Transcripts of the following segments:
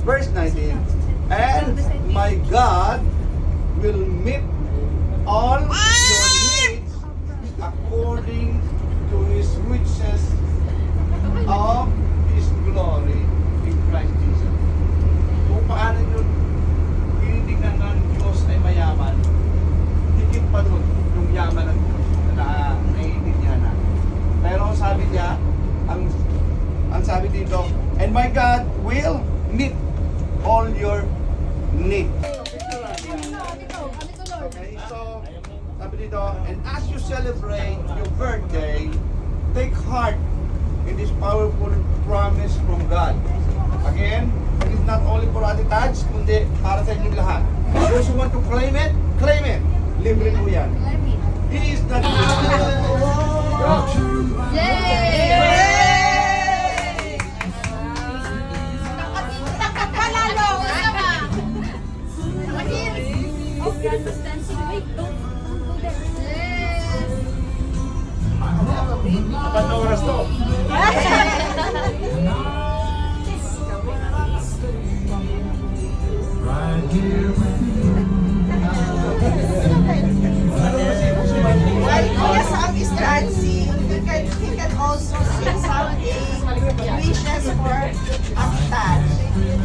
Verse 19. And my God will meet all your needs according to His riches of His glory in Christ Jesus. Kung paano nyo tinitignan ng Diyos ay mayaman, higit pa doon yung yaman ng Diyos na naiintindihan natin. Pero sabi niya, ang sabi dito, and my God will meet all your needs. Okay, so sabi dito, and as you celebrate your birthday, take heart in this powerful promise from God. Again, it is not only for Ate Taj, kundi para sa inyong lahat. Those who want to claim it, claim it. Libre po yan. He is the Apat na oras to. While Kuya Sam is dancing, he can also sing something, wishes for Ate Taj.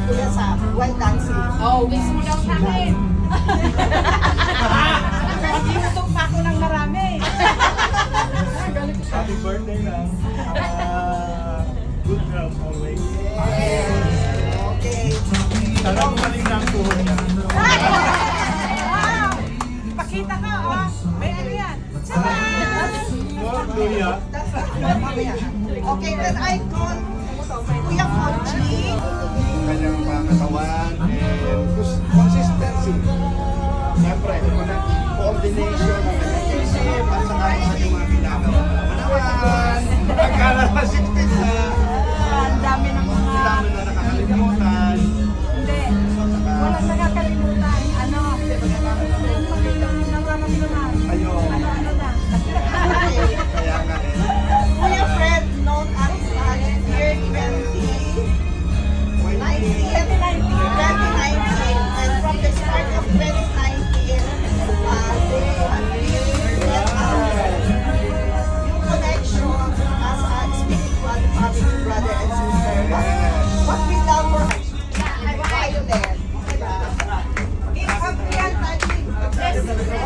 Kuya Sam, while dancing. Oh, wish mo daw sa akin. Hindi mo itong pako ng marami. Happy birthday na. Good health always. Okay. Sana bumalik na ang tuhod niya. Pakita ka, oh. May ano yan. More Gloria. Okay, then I call Kuya Conchi. kanyang pangatawan and consistency. Siyempre, coordination ng kanyang isip at saka sa kanyang mga ginagawa. Manawan! Akala na 16 na. Ang dami ng mga... Ang dami na nakakalimutan. Hindi. Walang nakakalimutan. Ano? Nararamdaman. Ayun. Ano na? Kaya nga eh. Kuya Fred, known as year 2019, and from the start of 2019, yung connection as a spiritual family, brother and sister. What we love for Violet.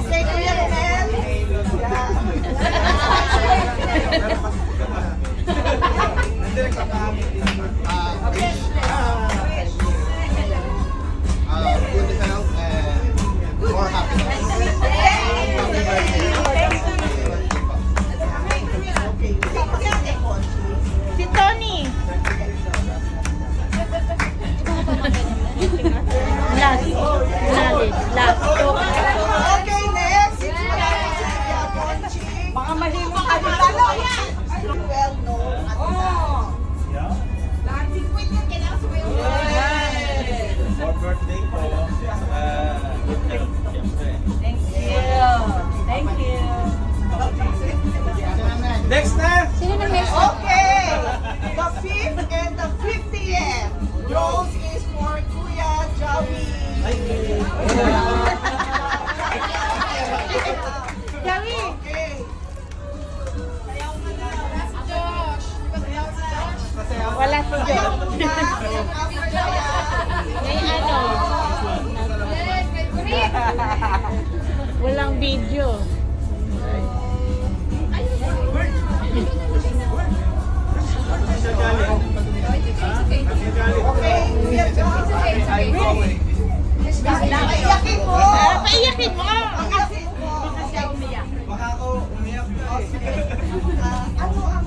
Okay, Kuya Romel. Good health and more happiness. Si Tony. Last. Okay, next. It's Kuya Conchi. Baka mahimong kami talo yan. Well known at Yeah. For birthday po. Good health. Siyempre. Thank you. Thank you. Next na! Okay, the 5th and the 50th. Rose is for Kuya Jawi. Jawi. Okay. Wala si Josh. May ano? Walang video. Okay, Kuya Jawi. Iyakin mo. Paiyakin mo! Iyakin mo. Baka ako umiyak na Ano ang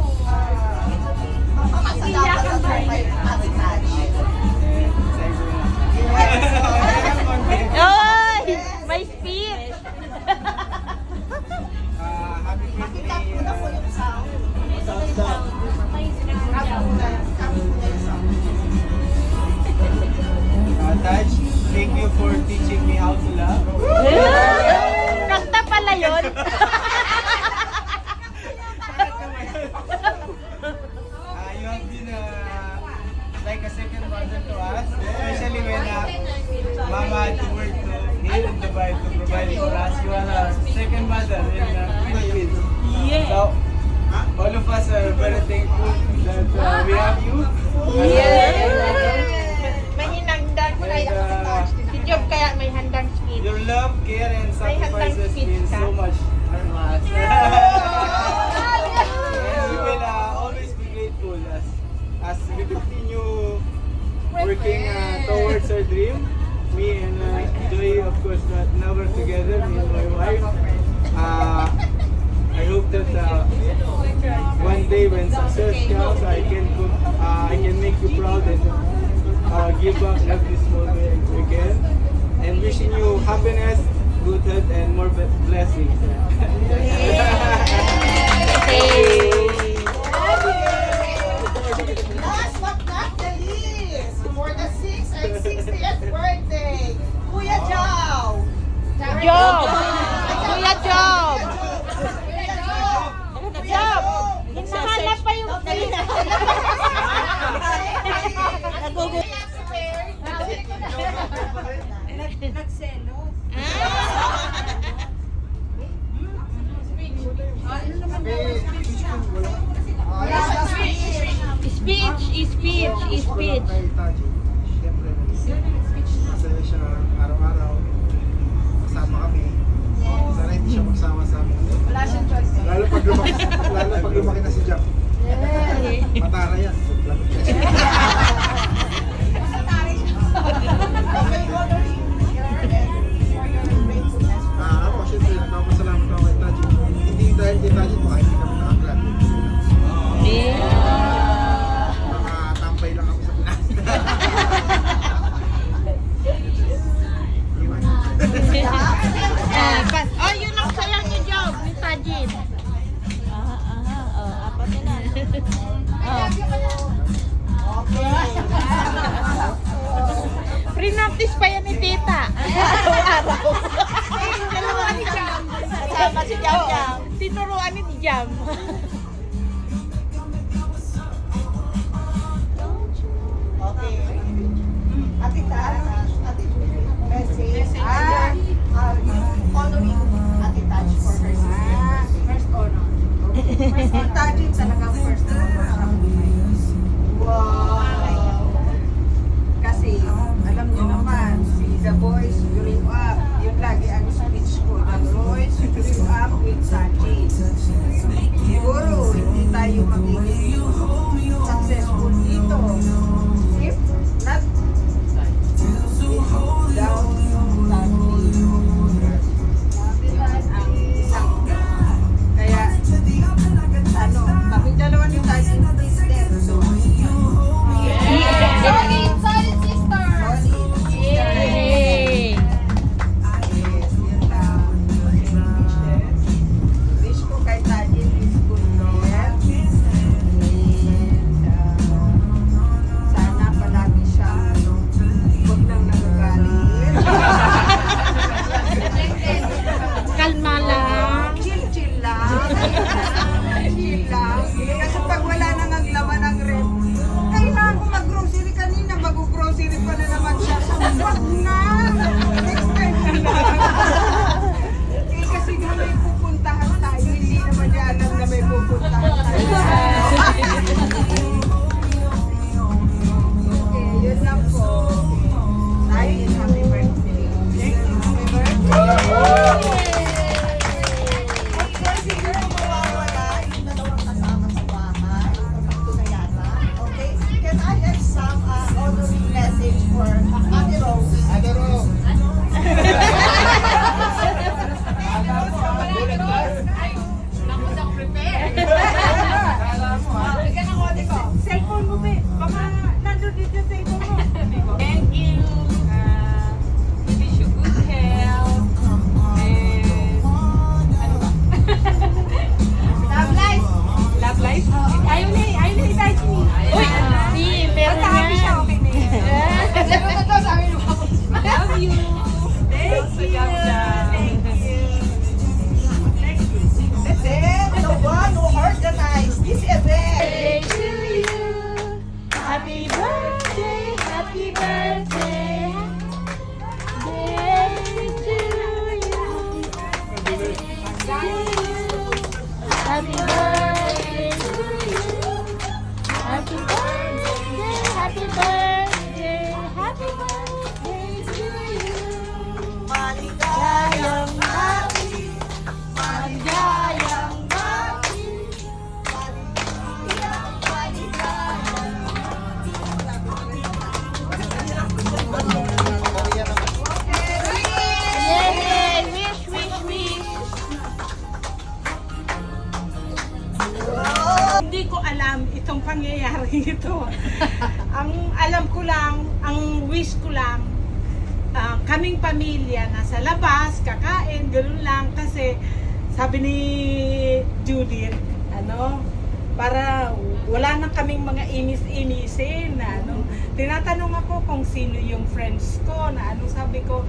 mapapasalamat sa kay Ate Taj? Oy! May speech! Happy Makita birthday. ko na po yung sound. Kami muna yung sound. Taj, thank you for teaching me how to love. Kanta pala yun. You have been like a second brother to us, especially of us are very thankful that we have you. May hinagdag ko na si Job kaya may handang sweet. Your love, care, and May handang sacrifices sweet mean ka. so much to us. And we will always be grateful as we continue working towards our dream. Me and Joy, of course, now we're together, me and my wife. I hope that one day when success comes, I can make you proud and give back every small way we can. And wishing you happiness, good health, and more blessings. Last but not the least, for the 6th and 60th birthday, Kuya Jow. Job! Kuya Job! Job! Hinahanap pa yung Nagselos. Speech, speech, speech. Siyempre, masaya siya araw-araw. Kasama kami. Sana hindi siya magsama sa amin. Wala siyang choice. Lalo pag lumaki na si Jack. Matara yan. Ako, siyempre, nagpapasalamat ako kay Taji. Hindi dahil kay Taji, baka hindi kami nakagraduate. Nakatambay lang kami sa Pinas. Oh, yun ang sayang ni Job, ni Tajid. Apat na. Pre-practice pa yan ni Tita. Araw-araw. Tinuruan ni Jam. Kasama si Jam Jam. Tinuruan ni Jam. Okay. Ate Tara, Ate message. Honoring Ate Taj for her sister. First honor. First Tajin talagang first honor sa buhay. Wow! Kasi, alam niyo naman, si The Boys grew up, yung lagi ang speech ko, The Boys grew up with Sajid. Siguro, pangyayari ito. Ang alam ko lang, ang wish ko lang, kaming pamilya nasa labas, kakain, gano'n lang. Kasi sabi ni Judith, para wala na kaming mga inis-inisin na tinatanong ako kung sino yung friends ko na sabi ko,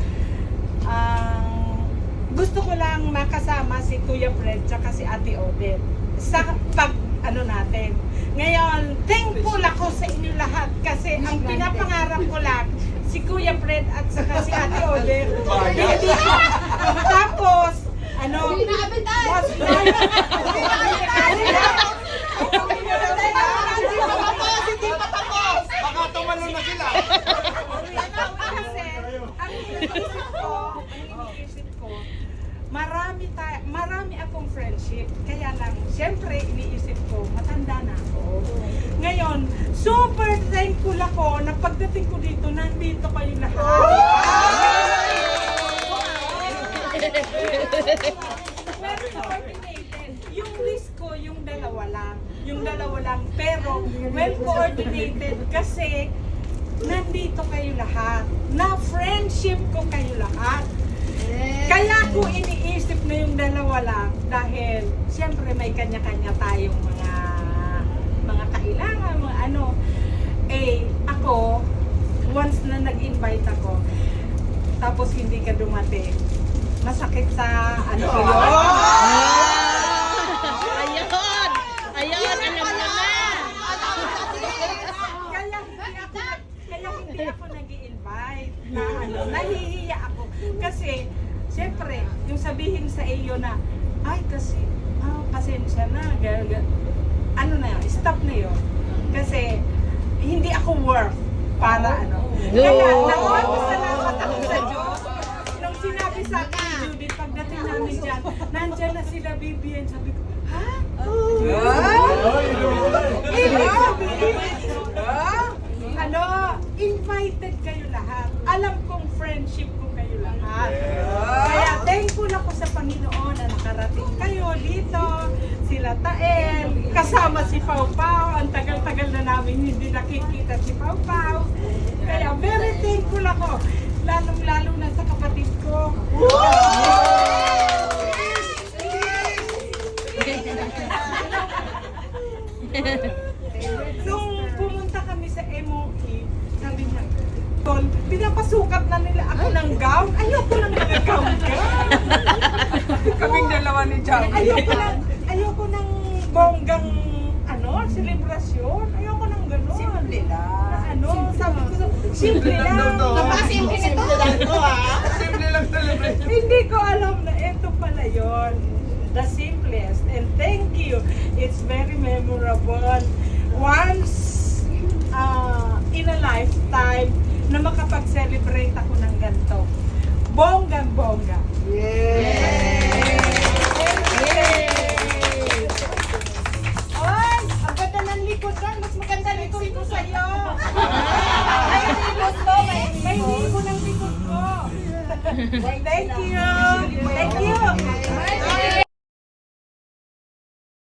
gusto ko lang makasama si Kuya Fred tsaka si Ate Odette sa natin. Ngayon, thankful ako sa inyo lahat kasi ang pinapangarap ko lang si Kuya Fred at saka si Ate Odette. Hindi. Tapos, was Baka tumalo na sila. Kasi, ang iniisip ko, marami akong friendship. Kaya lang, siyempre, iniisip ko, matanda na ako. Ngayon, super thankful ako na pagdating ko dito, nandito kayo lahat. Well coordinated. Yung list ko, yung dalawa lang. Pero well coordinated kasi nandito kayo lahat. Na friendship ko kayo lahat. Kaya ko iniisip na yung dalawa lang dahil siyempre may kanya-kanya tayong mga kailangan, ako, once na nag-invite ako, tapos hindi ka dumating, masakit sa yun. Ayun, alam mo na. Kaya hindi ako nag-i-invite na nahihiya ako. Kasi, siyempre, yung sabihin sa iyo na, pasensya na, stop na yun. Kasi, hindi ako worth para Kaya, nagpapasalamat ako sa Diyos. Nung sinabi sa akin ni Judith, pagdating namin dyan, nandyan na sila Bibian, sabi ko, ha? Invited kayo lahat. Alam kong friendship ko kayo lahat. Kaya thankful ako sa Panginoon na nakarating kayo dito. Sila Tael, kasama si Pau Pau. Ang tagal-tagal na namin hindi nakikita si Pau Pau. Kaya very thankful ako. Lalong-lalo na sa kapatid ko. Nung pumunta kami sa MOE, sabi niya, Tol, pinapasukat na nila ako ng gown. Ayoko lang nag-gown ka. Kaming dalawa ni Jackie. Ayoko ng bonggang selebrasyon. Ayoko ng gano'n. Simple lang. Sabi ko, simple lang. Napakasimple nito. Simple lang celebration. Hindi ko alam na ito pala yon. The simplest. And thank you. It's very memorable. Once in a lifetime na makapag-celebrate ako ng ganito. Bonggang-bongga. Ay! Ang ganda ng likod ka. Mas maganda likod ko sa'yo. Ay, likod ko. May ligo ng likod ko. Thank you. Thank you.